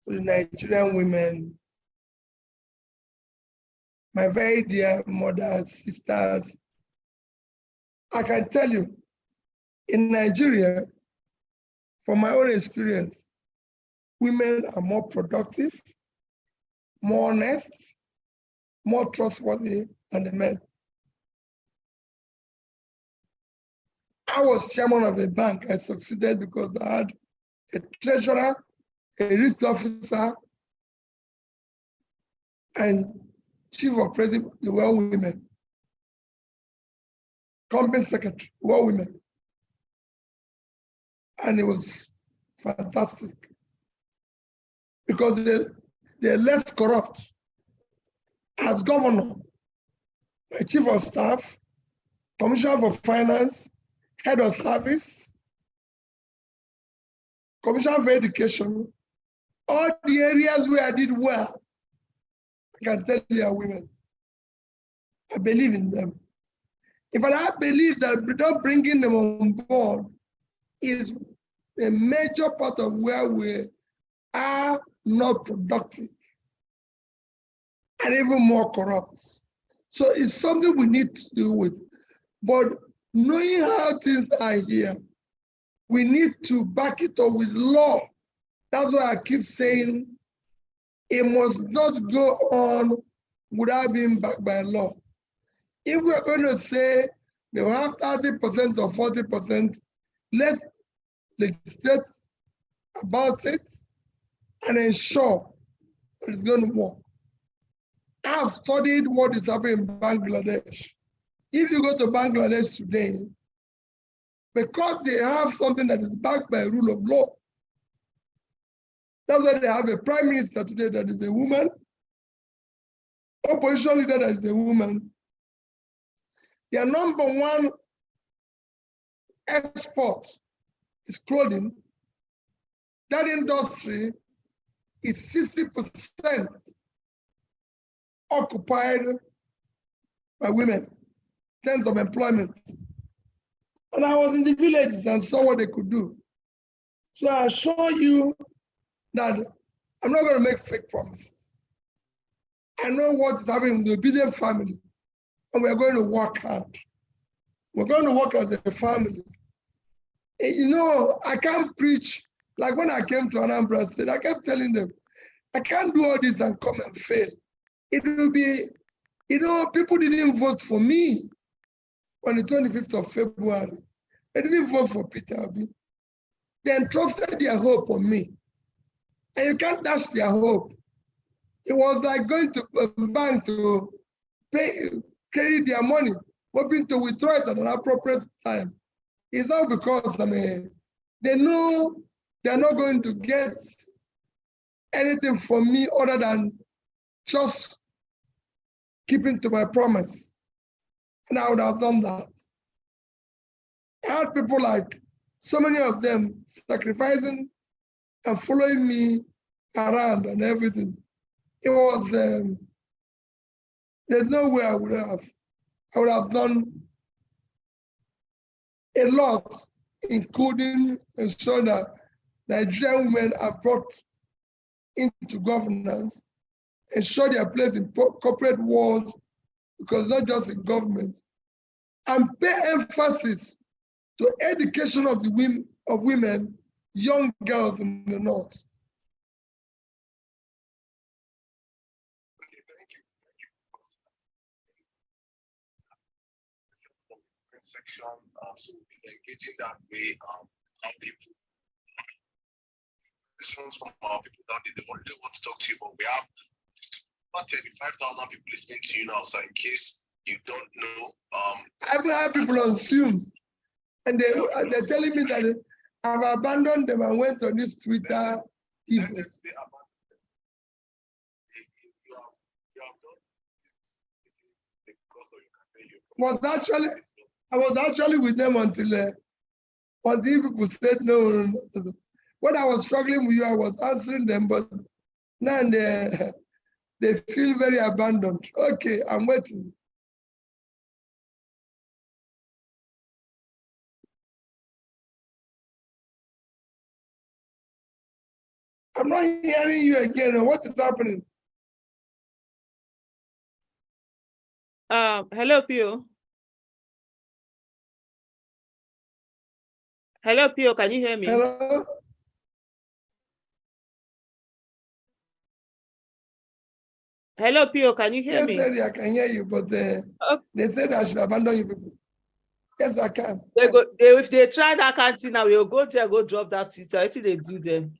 to the Nigerian women, my very dear mothers, sisters, I can tell you, in Nigeria, from my own experience, women are more productive, more honest, more trustworthy than the men. I was chairman of a bank. I succeeded because I had a treasurer, a risk officer, and chief operative, they were women. Company secretary, were women. And it was fantastic because they're less corrupt. As governor, my chief of staff, commissioner for finance, head of service, commissioner for education, all the areas where I did well, I can tell you are women. I believe in them. In fact, I believe that without bringing them on board is a major part of where we are not productive and even more corrupt. So it's something we need to do with. But knowing how things are here, we need to back it up with law. That's why I keep saying it must not go on without being backed by law. If we're going to say they will have 30% or 40%, let's legislate about it and ensure that it's going to work. I've studied what is happening in Bangladesh. If you go to Bangladesh today, because they have something that is backed by rule of law, that's why they have a prime minister today that is a woman, opposition leader that is a woman. Their number one export is clothing. That industry is 60% occupied by women, in terms of employment. And I was in the villages and saw what they could do. So I assure you that I'm not going to make fake promises. I know what is happening in the obedient family, and we're going to work hard. We're going to work as a family. And you know, I can't preach, like when I came to Anambra State, I kept telling them, I can't do all this and come and fail. It will be, you know, people didn't vote for me on the 25th of February. They didn't vote for Peter Obi. They entrusted their hope on me. And you can't dash their hope. It was like going to a bank to pay, credit their money, hoping to withdraw it at an appropriate time. It's not because they know they're not going to get anything from me other than just keeping to my promise. And I would have done that. I had people like, so many of them sacrificing and following me around and everything. It was, there's no way I would have done a lot, including ensuring that Nigerian women are brought into governance, ensure their place in corporate world, because not just in government, and pay emphasis to education of the women, young girls in the North. Okay, thank you. Section, so engaging that way, how people, questions from our people that they want to talk to you, but we have about 35,000 people listening to you now. So in case you don't know, I've had people on Zoom, and they're telling me that I've abandoned them and went on this Twitter. People. I was actually with them until people said no. When I was struggling with you, I was answering them, but now they feel very abandoned. Okay, I'm waiting. I'm not hearing you again. What is happening? Hello, Pio. Hello, Pio. Can you hear me? Hello? Hello, Pio. Can you hear Yes, me? Eddie, I can hear you, but they said I should abandon you people. Yes, I can. If they try that canteen now, we'll go there, go drop that Twitter. I think they do them.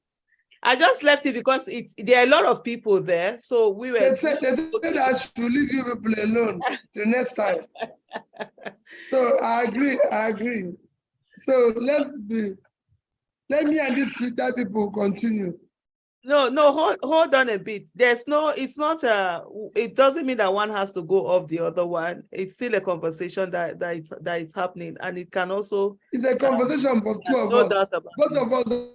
I just left it because there are a lot of people there. So we were. They said I should leave you people alone till next time. So I agree. So let me and these Twitter people continue. No, hold on a bit. It's not it doesn't mean that one has to go off the other one. It's still a conversation that is happening, and it can also. It's a conversation for two of no us. doubt about Both it. of us.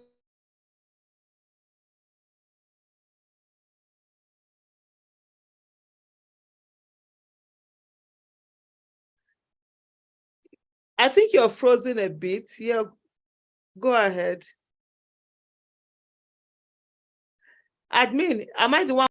I think you're frozen a bit. Yeah, go ahead. Admin, am I the one?